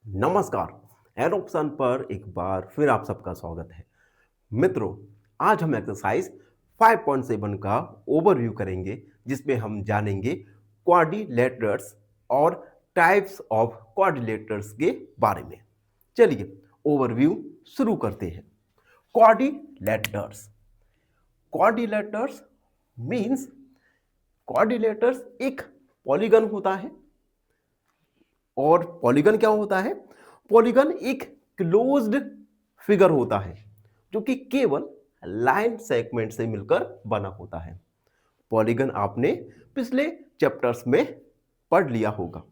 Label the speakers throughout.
Speaker 1: नमस्कार। Add option पर एक बार फिर आप सबका स्वागत है। मित्रों, आज हम एक्सरसाइज 5.7 का ओवरव्यू करेंगे, जिसमें हम जानेंगे क्वाड्रिलेटरल्स और टाइप्स ऑफ क्वाड्रिलेटरल्स के बारे में। चलिए ओवरव्यू शुरू करते हैं। क्वाड्रिलेटरल्स क्वाड्रिलेटरल्स मीन्स क्वाड्रिलेटरल्स एक पॉलीगन होता है। और पॉलीगन क्या होता है? पॉलीगन एक क्लोज्ड फिगर होता है जो कि केवल लाइन सेगमेंट से मिलकर बना होता है। पॉलीगन आपने पिछले चैप्टर्स में पढ़ लिया होगा।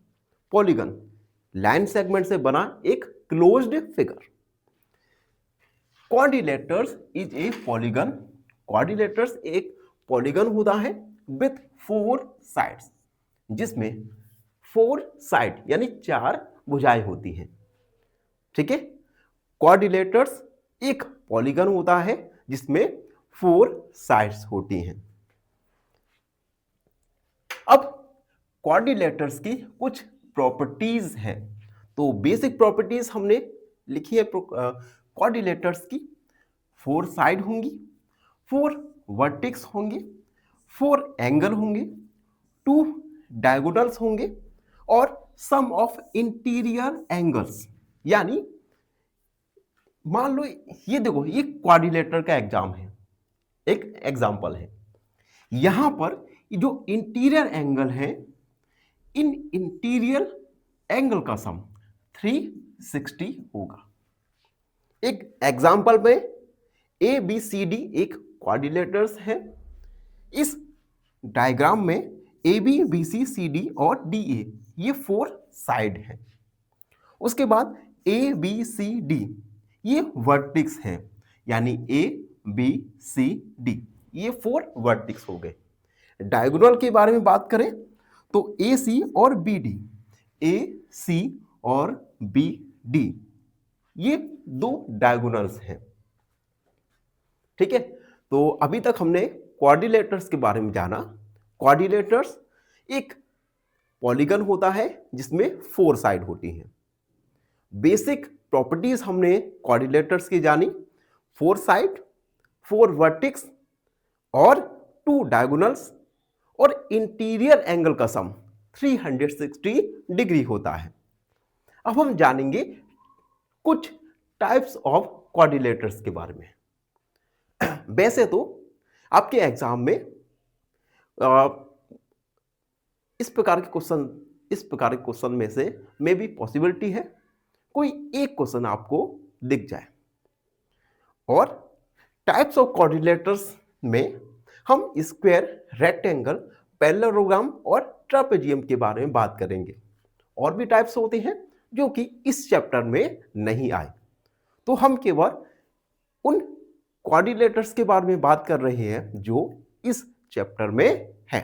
Speaker 1: पॉलीगन लाइन सेगमेंट से बना एक closed figure. Quadrilaterals is a polygon. Quadrilaterals एक पॉलीगन होता है विथ 4 साइड्स, जिसमें 4 साइड यानी 4 भुजाएं होती हैं। ठीक है, क्वाड्रिलेटरल्स एक पॉलीगन होता है जिसमें 4 साइड्स होती हैं। अब क्वाड्रिलेटरल्स की कुछ प्रॉपर्टीज हैं। तो बेसिक प्रॉपर्टीज हमने लिखी है क्वाड्रिलेटरल्स की। 4 साइड होंगी, 4 वर्टेक्स होंगे, 4 एंगल होंगे, 2 डायगोनल्स होंगे और सम ऑफ इंटीरियर एंगल्स। यानी मान लो ये देखो, ये क्वाड्रिलेटरल का एक एग्जाम्पल है। यहां पर जो इंटीरियर एंगल है, इन इंटीरियर एंगल का सम 360 होगा। एक एग्जाम्पल में ए बी सी डी एक क्वाड्रिलेटरल्स है। इस डायग्राम में A B B C C D और डी ए ये 4 साइड हैं। उसके बाद ए बी सी डी ये वर्टिक्स हैं, यानी ए बी सी डी ये 4 वर्टिक्स हो गए। डायगोनल के बारे में बात करें तो ए सी और बी डी, ए सी और बी डी ये 2 डायगोनल्स हैं। ठीक है, तो अभी तक हमने क्वाड्रिलेटरल्स के बारे में जाना। क्वाड्रिलेटरल्स एक पॉलीगन होता है जिसमें 4 साइड होती हैं। बेसिक प्रॉपर्टीज हमने क्वाड्रिलेटरल्स की जानी, 4 साइड, 4 वर्टिक्स और 2 डायगोनल्स और इंटीरियर एंगल का सम 360 डिग्री होता है। अब हम जानेंगे कुछ टाइप्स ऑफ क्वाड्रिलेटरल्स के बारे में। वैसे तो आपके एग्जाम में इस प्रकार के क्वेश्चन में से मे भी पॉसिबिलिटी है कोई एक क्वेश्चन आपको दिख जाए। और टाइप्स ऑफ क्वाड्रिलेटरल्स में हम स्क्वायर, रेक्टेंगल, पैरेललोग्राम और ट्रापेजियम के बारे में बात करेंगे। और भी टाइप्स होते हैं जो कि इस चैप्टर में नहीं आए, तो हम केवल उन क्वाड्रिलेटरल्स के बारे में बात कर रहे हैं जो इस चैप्टर में है।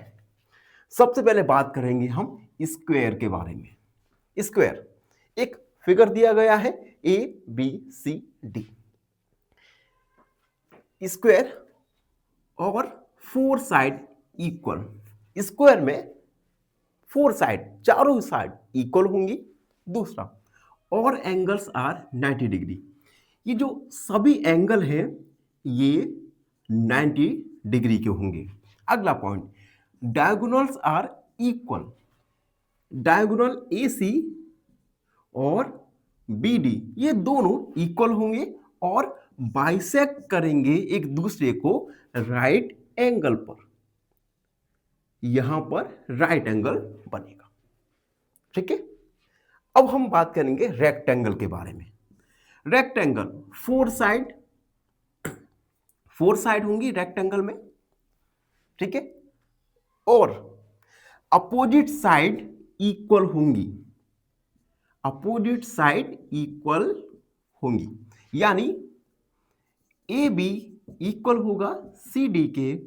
Speaker 1: सबसे पहले बात करेंगे हम स्क्वायर के बारे में। स्क्वायर एक फिगर दिया गया है A B C D. Square और 4 साइड इक्वल। स्क्वायर में 4 साइड, चारों साइड इक्वल होंगी। दूसरा, और एंगल्स आर 90 डिग्री। ये जो सभी एंगल हैं ये 90 डिग्री के होंगे। अगला point, diagonals are equal. Diagonal A C और बी डी ये दोनों इक्वल होंगे और बाइसेक्ट करेंगे एक दूसरे को राइट एंगल पर। यहां पर राइट एंगल बनेगा। ठीक है, अब हम बात करेंगे रेक्टेंगल के बारे में। रेक्टेंगल 4 साइड होंगी रेक्टेंगल में। ठीक है, और अपोजिट साइड इक्वल होंगी। अपोजिट साइड इक्वल होंगी, यानी ए बी इक्वल होगा सी डी के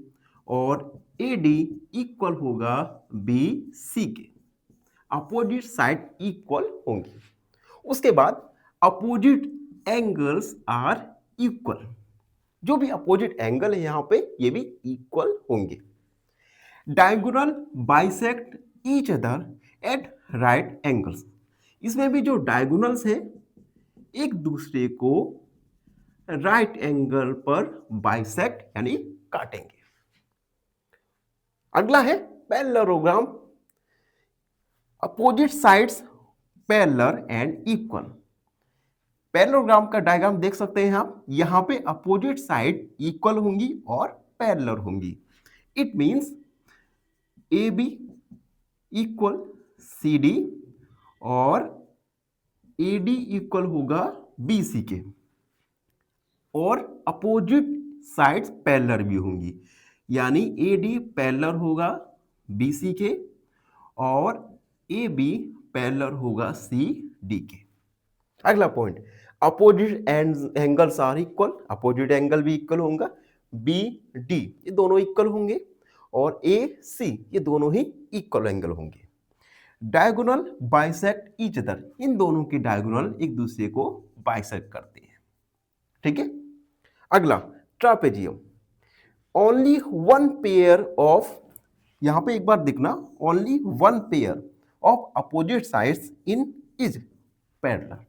Speaker 1: और ए डी इक्वल होगा बी सी के। अपोजिट साइड इक्वल होंगी। उसके बाद अपोजिट एंगल्स आर इक्वल। जो भी अपोजिट एंगल है यहां पे ये भी इक्वल होंगे। Diagonal bisect each other at right angles. इसमें भी जो डायगोनल्स है एक दूसरे को राइट एंगल पर बाइसेक्ट यानी काटेंगे। अगला है parallelogram, opposite sides parallel and equal. Parallelogram का डायग्राम देख सकते हैं आप, यहां पे अपोजिट साइड इक्वल होंगी और पैरेलल होंगी। It means A B equal C D और ए डी इक्वल होगा बी सी के, और अपोजिट साइड्स पैरेलल भी होंगी, यानी ए डी पैरेलल होगा बी सी के और ए बी पैरेलल होगा सी डी के। अगला point, opposite angles are equal, opposite angle भी इक्वल होगा, बी डी ये दोनों इक्वल होंगे और ए सी ये दोनों ही इक्वल एंगल होंगे। डायगोनल बाइसेक्ट ईच अदर, इन दोनों की डायगोनल एक दूसरे को बाइसेक्ट करते हैं। ठीक है। अगला trapezium, only one pair of, यहां पे एक बार देखना, only one pair of opposite sides in is parallel.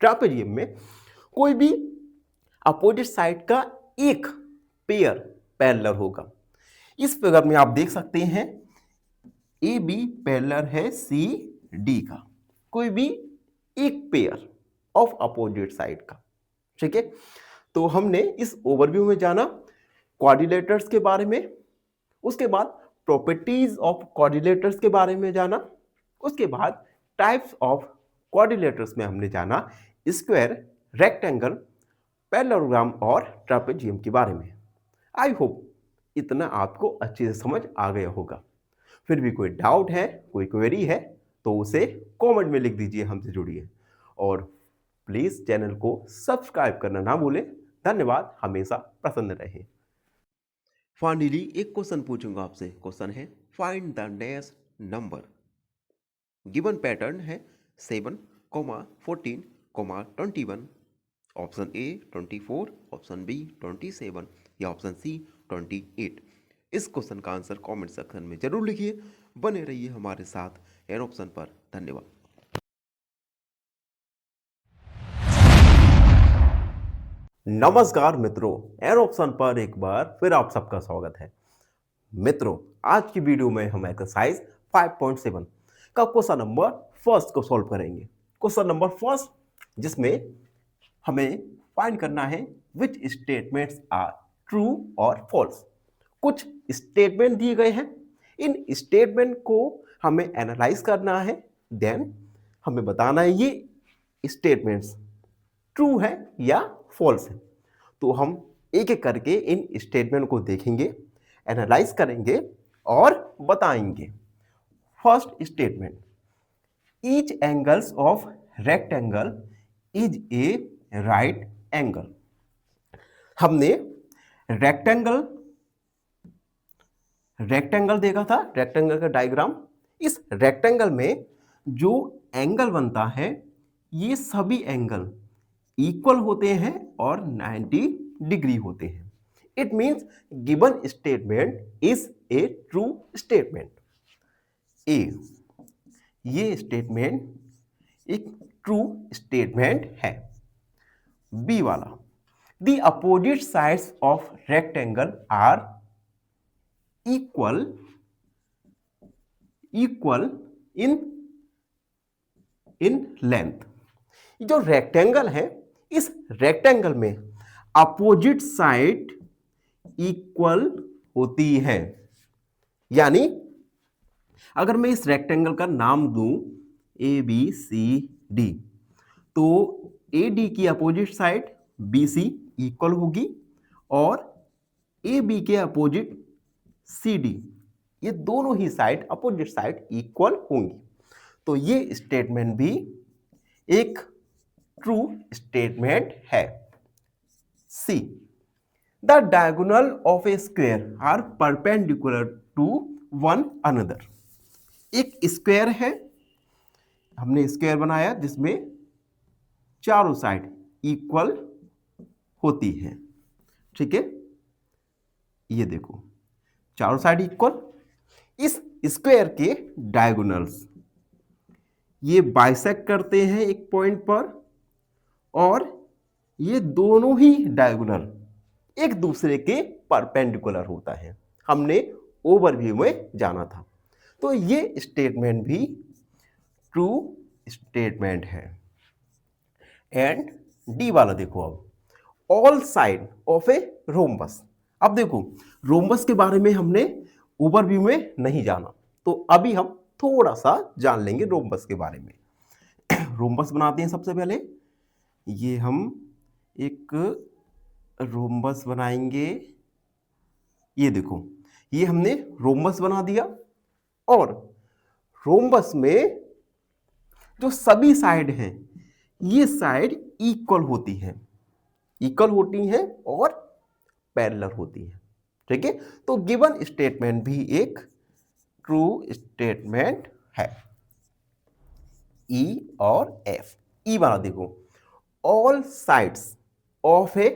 Speaker 1: Trapezium में कोई भी अपोजिट साइड का एक पेयर पैरेलल होगा। इस फिगर में आप देख सकते हैं ए बी पैरेलल है सी डी का, कोई भी एक पेयर ऑफ अपोजिट साइड का। ठीक है। तो हमने इस ओवरव्यू में जाना क्वाड्रिलेटर्स के बारे में, उसके बाद प्रॉपर्टीज ऑफ क्वाड्रिलेटर्स के बारे में जाना, उसके बाद टाइप्स ऑफ क्वाड्रिलेटर्स में हमने जाना स्क्वायर, रेक्टेंगल, पैरेललोग्राम और ट्रापेजियम के बारे में। आई होप इतना आपको अच्छे से समझ आ गया होगा। फिर भी कोई डाउट है, कोई क्वेरी है तो उसे कमेंट में लिख दीजिए, हमसे जुड़िए और प्लीज चैनल को सब्सक्राइब करना ना भूलें। धन्यवाद, हमेशा प्रसन्न रहें। फाइनली एक क्वेश्चन पूछूंगा आपसे। क्वेश्चन है find the next number. Given pattern है 7, 14, 21, ऑप्शन ए 24, ऑप्शन बी 27 या ऑप्शन सी 28। इस क्वेश्चन का आंसर कमेंट सेक्शन में जरूर लिखिए। बने रहिए हमारे साथ एन ऑप्शन पर। धन्यवाद। नमस्कार मित्रों, एन ऑप्शन पर एक बार फिर आप सबका स्वागत है। मित्रों, आज की वीडियो में हम एक्सरसाइज 5.7 का क्वेश्चन नंबर फर्स्ट को सॉल्व करेंगे। क्वेश्चन नंबर फर्स्ट, जिसमें हमें फाइंड करना है विच स्टेटमेंट्स आर ट्रू और फॉल्स। कुछ स्टेटमेंट दिए गए हैं, इन स्टेटमेंट को हमें एनालाइज करना है, देन हमें बताना है ये स्टेटमेंट्स ट्रू है या फॉल्स है। तो हम एक एक करके इन स्टेटमेंट को देखेंगे, एनालाइज करेंगे और बताएंगे। First statement, each angles of rectangle is a right angle. हमने रेक्टेंगल देखा था, रेक्टेंगल का डायग्राम। इस रेक्टेंगल में जो एंगल बनता है ये सभी एंगल इक्वल होते हैं और 90 डिग्री होते हैं। It means given statement is a true statement. A, ये स्टेटमेंट एक ट्रू स्टेटमेंट है। बी वाला, the opposite sides of rectangle are equal in length. जो रेक्टेंगल है, इस रेक्टेंगल में अपोजिट साइड इक्वल होती है। यानी अगर मैं इस रेक्टेंगल का नाम दूं ए बी सी डी, तो ए डी की opposite side B C equal होगी और ए बी के अपोजिट सी डी, ये दोनों ही साइड अपोजिट साइड इक्वल होंगी। तो ये स्टेटमेंट भी एक ट्रू स्टेटमेंट है। C, the diagonal of a square are perpendicular to one another. एक स्क्वायर है, हमने स्क्वायर बनाया जिसमें चारों साइड इक्वल होती है। ठीक है, ये देखो चारों साइड इक्वल। इस स्क्वायर के डायगोनल्स ये बाइसेक्ट करते हैं एक पॉइंट पर, और ये दोनों ही डायगोनल एक दूसरे के परपेंडिकुलर होता है। हमने ओवरव्यू में जाना था। तो ये स्टेटमेंट भी ट्रू स्टेटमेंट है। एंड डी वाला देखो, अब all side of a rhombus. अब देखो, रोम्बस के बारे में हमने ओवरव्यू में नहीं जाना, तो अभी हम थोड़ा सा जान लेंगे रोम्बस के बारे में। रोम्बस बनाते हैं सबसे पहले। ये हम एक रोम्बस बनाएंगे। ये देखो, ये हमने रोम्बस बना दिया, और रोम्बस में जो सभी साइड हैं, ये साइड इक्वल होती हैं और पैरेलल होती हैं। ठीक है, तो गिवन स्टेटमेंट भी एक ट्रू स्टेटमेंट है। ई और एफ। ई वाला देखो, all sides of a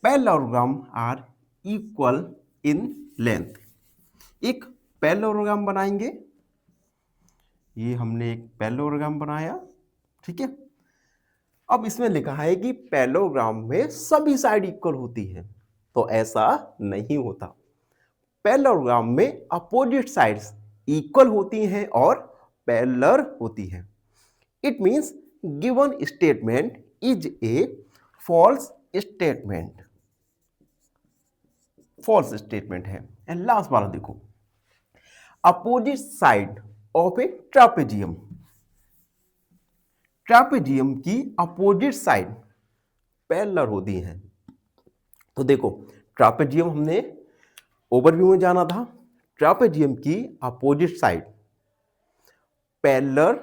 Speaker 1: parallelogram are equal in length. एक पैरेललोग्राम बनाएंगे। ये हमने एक पैरेललोग्राम बनाया, ठीक है। अब इसमें लिखा है कि पैरेललोग्राम में सभी साइड इक्वल होती है, तो ऐसा नहीं होता। पैरेललोग्राम में अपोजिट साइड्स इक्वल होती हैं और पैरेलल होती हैं। It means given statement is a false statement. False statement है। एंड लास्ट वाला देखो, opposite side of a trapezium. Trapezium की अपोजिट साइड पैरेलल होती हैं। तो देखो, ट्रापेजियम हमने ओवरव्यू में जाना था। ट्रापेजियम की अपोजिट साइड पैरेलल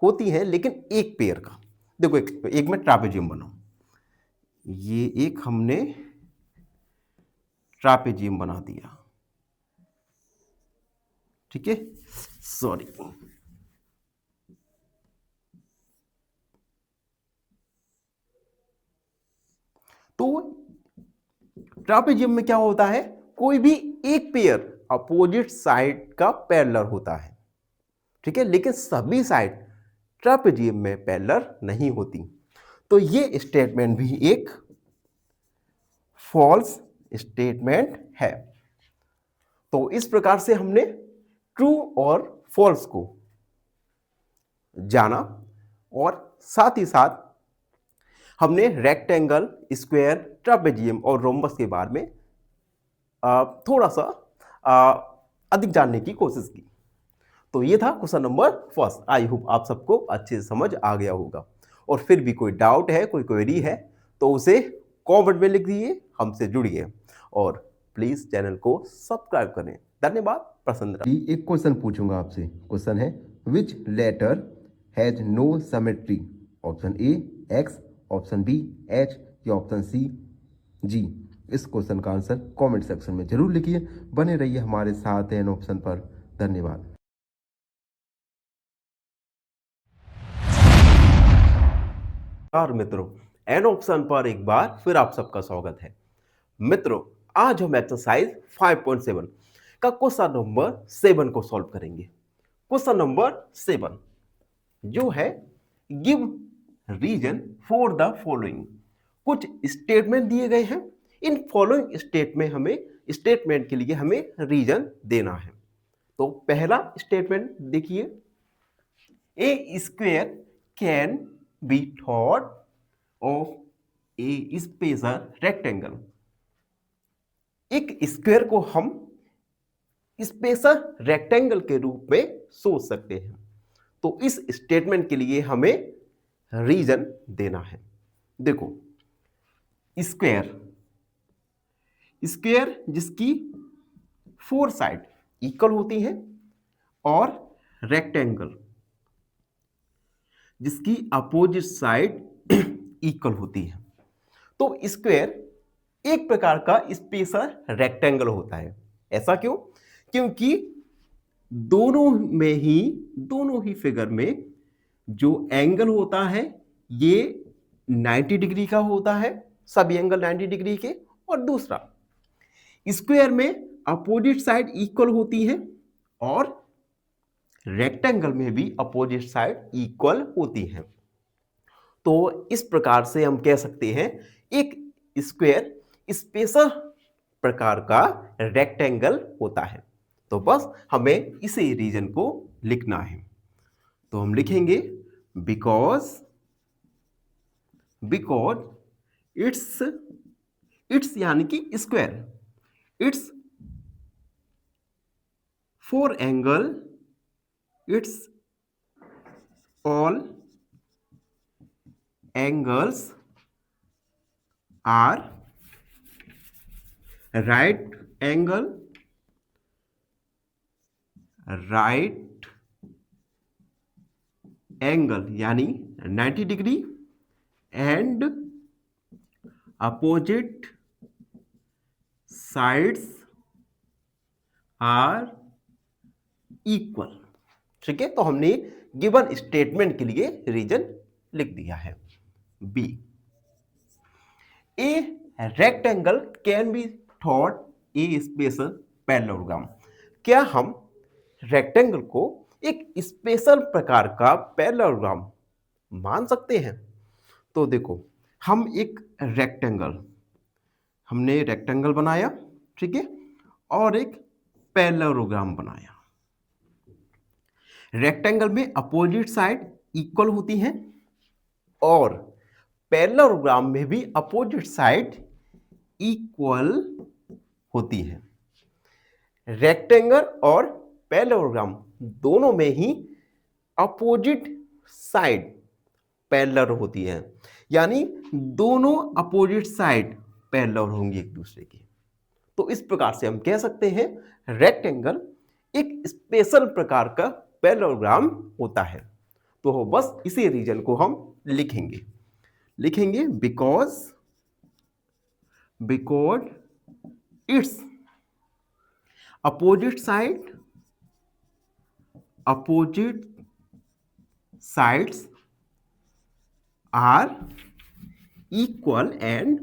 Speaker 1: होती हैं, लेकिन एक पेयर का। देखो, एक में ट्रापेजियम बनाओ। ये एक हमने ट्रापेजियम बना दिया, ठीक है। सॉरी, तो ट्रापेजियम में क्या होता है, कोई भी एक पेयर अपोजिट साइड का पैरेलल होता है, ठीक है, लेकिन सभी साइड ट्रापेजियम में पैरेलल नहीं होती। तो ये स्टेटमेंट भी एक फॉल्स स्टेटमेंट है। तो इस प्रकार से हमने ट्रू और फॉल्स को जाना, और साथ ही साथ हमने रेक्टेंगल, स्क्वायर, ट्रापेजियम और रोम्बस के बारे में थोड़ा सा अधिक जानने की कोशिश की। तो ये था question number first. I hope आप सबको अच्छे से समझ आ गया होगा। और फिर भी कोई डाउट है, कोई क्वेरी है, तो उसे कमेंट में लिख दीजिए, हमसे जुड़िए, और प्लीज चैनल को सब्सक्राइब करें। धन्यवाद। पसंद रहा। एक क्वेश्चन पूछूंगा आपसे। क्वेश्चन है, which letter has no symmetry? Option A X, option B H, या ऑप्शन सी जी। इस क्वेश्चन का आंसर कमेंट सेक्शन में जरूर लिखिए। बने रहिए हमारे साथ एन ऑप्शन पर। धन्यवाद। मित्रों, एन ऑप्शन पर एक बार फिर आप सबका स्वागत है। मित्रों, आज हम एक्सरसाइज 5.7 का क्वेश्चन नंबर 7 को सॉल्व करेंगे। क्वेश्चन नंबर 7 जो है, give reason for the following. कुछ स्टेटमेंट दिए गए हैं। इन फॉलोइंग स्टेटमेंट के लिए हमें रीजन देना है। तो पहला स्टेटमेंट देखिए, a square can be thought of a special rectangle. एक स्क्वायर को हम स्पेसर रेक्टेंगल के रूप में सोच सकते हैं। तो इस स्टेटमेंट के लिए हमें रीजन देना है। देखो, स्क्वायर जिसकी 4 साइड इक्वल होती हैं, और रेक्टेंगल जिसकी अपोजिट साइड इक्वल होती है। तो स्क्वायर एक प्रकार का स्पेसर रेक्टेंगल होता है। ऐसा क्यों? क्योंकि दोनों ही फिगर में जो एंगल होता है ये 90 डिग्री का होता है, सभी एंगल 90 डिग्री के। और दूसरा, स्क्वायर में अपोजिट साइड इक्वल होती हैं, और रेक्टेंगल में भी अपोजिट साइड इक्वल होती हैं। तो इस प्रकार से हम कह सकते हैं एक स्क्वायर स्पेशल प्रकार का रेक्टेंगल होता है। तो बस हमें इसी रीजन को लिखना है। तो हम लिखेंगे बिकॉज इट्स यानी कि square, it's four angle, it's all angles are right angle यानी 90 degree and opposite sides are equal. ठीक है, तो हमने गिवन स्टेटमेंट के लिए रीजन लिख दिया है। B, a rectangle can be thought a special parallelogram. क्या हम रेक्टेंगल को एक स्पेशल प्रकार का पैरेललोग्राम मान सकते हैं? तो देखो, हम एक हमने रेक्टेंगल बनाया, ठीक है, और एक पैरेललोग्राम बनाया। रेक्टेंगल में अपोजिट साइड इक्वल होती हैं और पैरेललोग्राम में भी अपोजिट साइड इक्वल होती है। रेक्टेंगल और पैरेललोग्राम दोनों में ही अपोजिट साइड पैरेलल होती है, यानी दोनों अपोजिट साइड पैरेलल होंगी एक दूसरे की। तो इस प्रकार से हम कह सकते हैं रेक्टेंगल एक स्पेशल प्रकार का पैरेललोग्राम होता है। तो बस इसी रीजन को हम लिखेंगे because it's opposite sides are equal and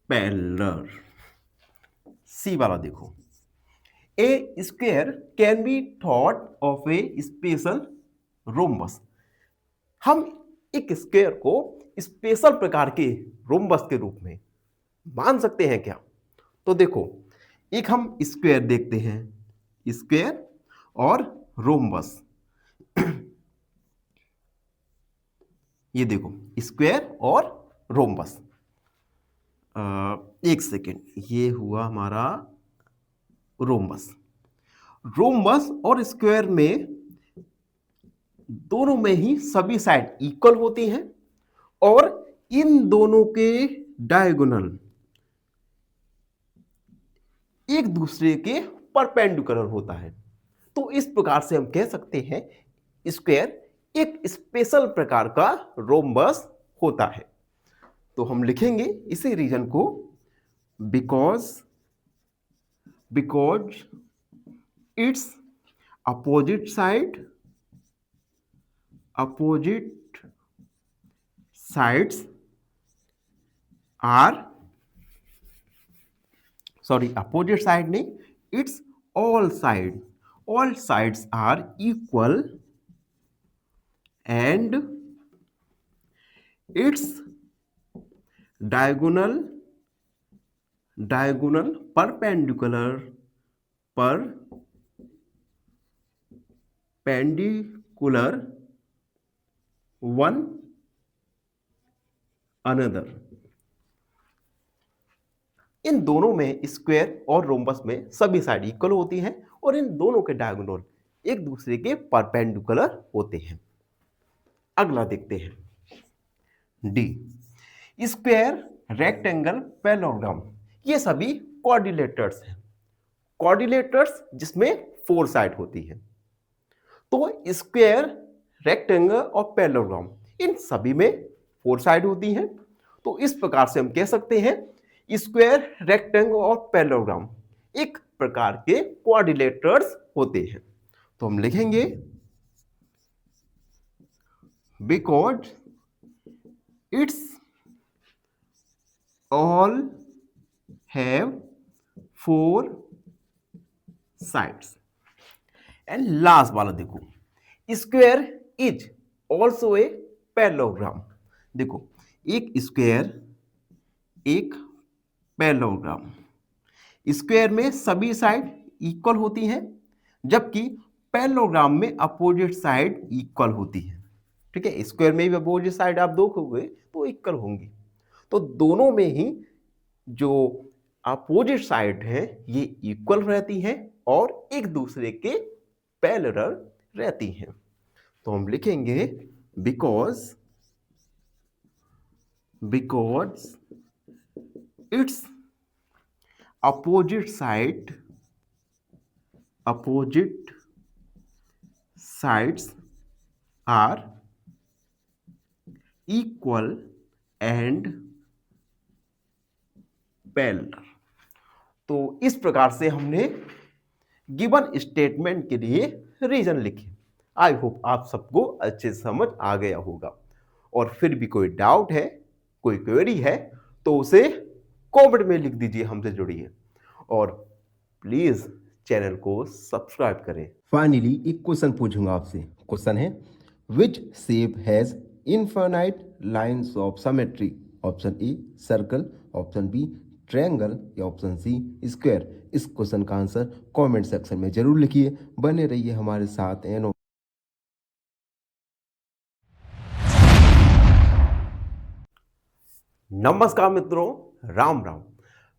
Speaker 1: parallel. C वाला देखो, a square can be thought of a special rhombus. हम एक स्क्वायर को स्पेशल प्रकार के रोम्बस के रूप में मान सकते हैं क्या? तो देखो, एक हम स्क्वायर देखते हैं, स्क्वायर और रोम्बस। ये देखो, स्क्वायर और रोम्बस। एक सेकेंड, ये हुआ हमारा रोम्बस और स्क्वायर में दोनों में ही सभी साइड इक्वल होती हैं और इन दोनों के डायगोनल एक दूसरे के परपेंडिकुलर होता है। तो इस प्रकार से हम कह सकते हैं स्क्वायर एक स्पेशल प्रकार का रोम्बस होता है। तो हम लिखेंगे इसी रीजन को because it's opposite sides are, sorry opposite side नहीं, it's all sides are equal and it's diagonal perpendicular one another। इन दोनों में, स्क्वायर और रोम्बस में सभी साइड इक्वल होती हैं और इन दोनों के डायगोनल एक दूसरे के परपेंडिकुलर होते हैं। अगला देखते हैं, डी, स्क्वायर, रेक्टेंगल, पैरेललोग्राम, ये सभी क्वाड्रिलेटर्स हैं। क्वाड्रिलेटर्स जिसमें 4 साइड होती है। तो स्क्वायर, रेक्टेंगल और पैरेललोग्राम इन सभी में 4 साइड होती हैं। तो इस प्रकार से हम कह सकते हैं स्क्वायर, रेक्टेंगल और पैरेललोग्राम एक प्रकार के क्वाड्रिलेटर्स होते हैं। तो हम लिखेंगे because it's all have four sides। And last वाला देखो, square is also a parallelogram. देखो, एक स्क्वायर एक पैरेललोग्राम, स्क्वायर में सभी साइड इक्वल होती हैं, जबकि पैरेललोग्राम में अपोजिट साइड इक्वल होती है। ठीक है, स्क्वायर में भी अपोजिट साइड आप देखोगे तो इक्वल होंगी, तो दोनों में ही जो अपोजिट साइड है ये इक्वल रहती हैं और एक दूसरे के पैरेलल रहती हैं। तो हम लिखेंगे because it's opposite sides are equal and parallel। तो इस प्रकार से हमने गिवन स्टेटमेंट के लिए रीजन लिखे। आई होप आप सबको अच्छे से समझ आ गया होगा, और फिर भी कोई डाउट है, कोई क्वेरी है तो उसे कमेंट में लिख दीजिए, हमसे जुड़िए और प्लीज चैनल को सब्सक्राइब करें। फाइनली एक क्वेश्चन पूछूंगा आपसे। क्वेश्चन है, which shape has infinite lines of symmetry? Option A circle, option B triangle या ऑप्शन सी स्क्वायर। इस क्वेश्चन का आंसर कमेंट सेक्शन में जरूर लिखिए। बने रहिए हमारे साथ। नमस्कार मित्रों, राम राम।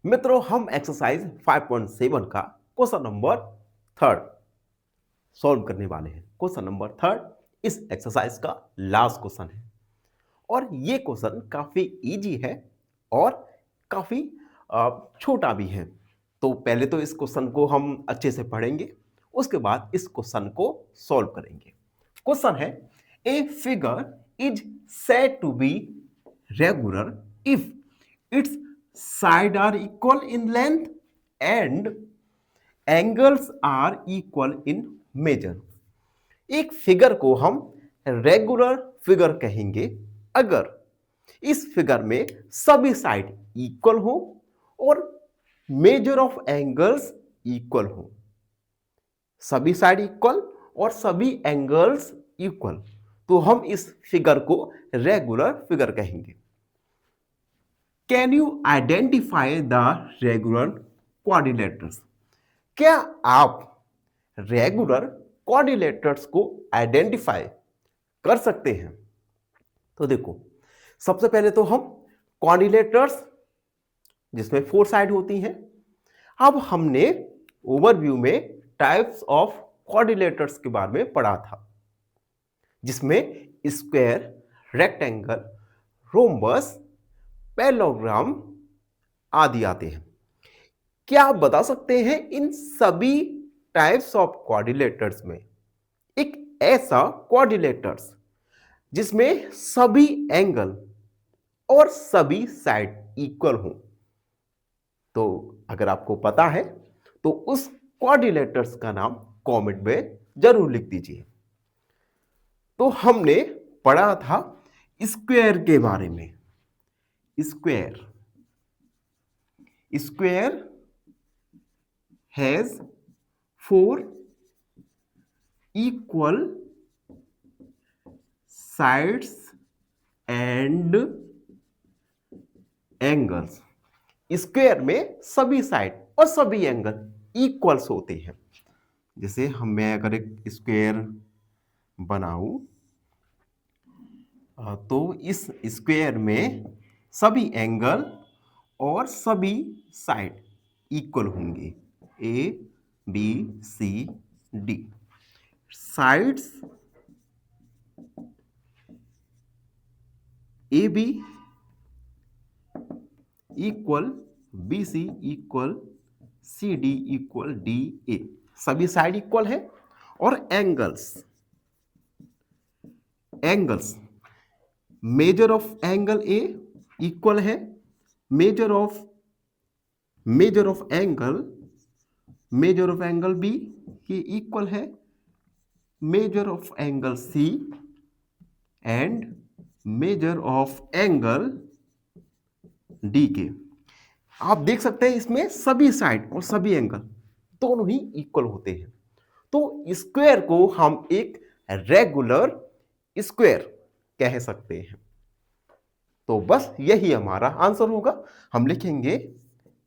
Speaker 1: मित्रों, हम एक्सरसाइज 5.7 का क्वेश्चन नंबर 3 सॉल्व करने वाले हैं। क्वेश्चन नंबर 3 इस एक्सरसाइज का लास्ट क्वेश्चन है, और ये क्वेश्चन काफी इजी है और काफी छोटा भी है। तो पहले तो इस क्वेश्चन को हम अच्छे से पढ़ेंगे, उसके बाद इस क्वेश्चन को सॉल्व करेंगे। क्वेश्चन है, a figure is said to be regular if its sides are equal in length and angles are equal in measure। एक फिगर को हम रेगुलर फिगर कहेंगे अगर इस फिगर में सभी साइड इक्वल हो और मेजर ऑफ एंगल्स इक्वल हो। सभी साइड इक्वल और सभी एंगल्स इक्वल, तो हम इस फिगर को रेगुलर फिगर कहेंगे। Can you identify the regular quadrilaterals? क्या आप रेगुलर क्वाड्रिलेटर्स को आइडेंटिफाई कर सकते हैं? तो देखो, सबसे पहले तो हम क्वाड्रिलेटर्स जिसमें 4 साइड होती हैं, अब हमने ओवरव्यू में टाइप्स ऑफ क्वाड्रिलेटर्स के बारे में पढ़ा था, जिसमें स्क्वायर, रेक्टेंगल, रोम्बस, पैरेललोग्राम आदि आते हैं। क्या आप बता सकते हैं इन सभी टाइप्स ऑफ क्वाड्रिलेटर्स में एक ऐसा क्वाड्रिलेटर्स जिसमें सभी एंगल और सभी साइड इक्वल हो? तो अगर आपको पता है तो उस क्वाड्रिलेटर्स का नाम कमेंट में जरूर लिख दीजिए। तो हमने पढ़ा था स्क्वायर के बारे में। Square has 4 equal sides and angles। Square में सभी साइड और सभी एंगल इक्वल्स होते हैं। जैसे मैं अगर एक स्क्वायर बनाऊं तो इस स्क्वायर में सभी एंगल और सभी साइड इक्वल होंगे, A B C D. Sides A B equal B C equal C D equal D A, सभी साइड इक्वल है। और angles measure of angle A equal है, मेजर ऑफ एंगल बी ये equal है, measure of angle C and measure of angle D के। आप देख सकते हैं इसमें सभी साइड और सभी एंगल दोनों ही इक्वल होते हैं। तो स्क्वायर को हम एक रेगुलर स्क्वायर कह सकते हैं। तो बस यही हमारा आंसर होगा। हम लिखेंगे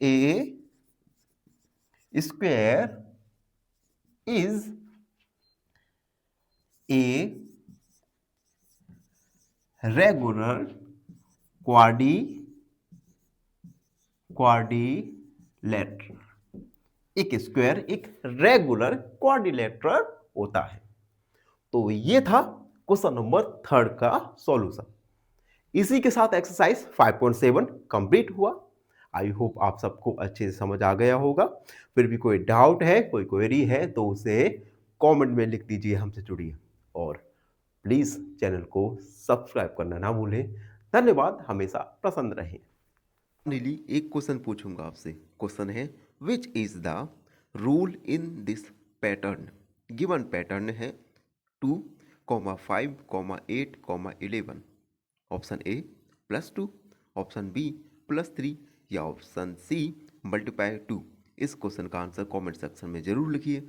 Speaker 1: a square is a regular quadrilateral. एक स्क्वायर एक रेगुलर क्वाड्रिलेटरल होता है। तो ये था क्वेश्चन नंबर 3 का सॉल्यूशन। इसी के साथ एक्सरसाइज 5.7 कंप्लीट हुआ। आई होप आप सबको अच्छे से समझ आ गया होगा। फिर भी कोई डाउट है, कोई क्वेरी है तो उसे कमेंट में लिख दीजिए, हमसे जुड़िए और प्लीज चैनल को सब्सक्राइब करना ना भूलें। धन्यवाद, हमेशा प्रसन्न रहें। फाइनली एक क्वेश्चन पूछूंगा आपसे। क्वेश्चन है which is the rule in this pattern. Given pattern है 2, 5, 8, 11। ऑप्शन ए +2, ऑप्शन बी +3 या ऑप्शन सी ×2। इस क्वेश्चन का आंसर कमेंट सेक्शन में जरूर लिखिए।